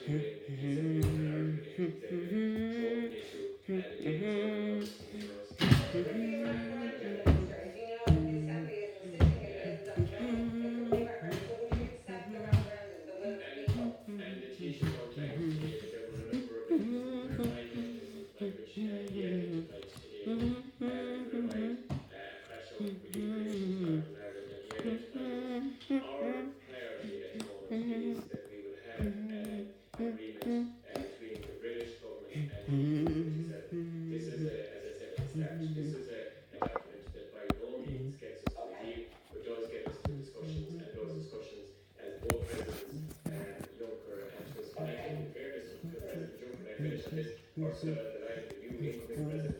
in, he said he was an Irish executive, so an issue, and again, it's all about university. It could be your current minister, he's happy and sitting in that throne. It could be her, and it could be exact the referendum, the will of the people. And the Taoiseach one time, there were a number of instances where I thought this was by which he had legislated today to provide a crash out between the nations, Scotland and Ireland, and he identified it. Our priority at the moment is that we will have an agreement between the British government and the EU. This is as I said at the start, this is a document that by no means gets us to a deal, but does get us to discussions, and those discussions, as both Presidents Juncker and Tusk, and I think in fairness to President Juncker, and I finish on this, Ursula von der Leyen, the new incoming President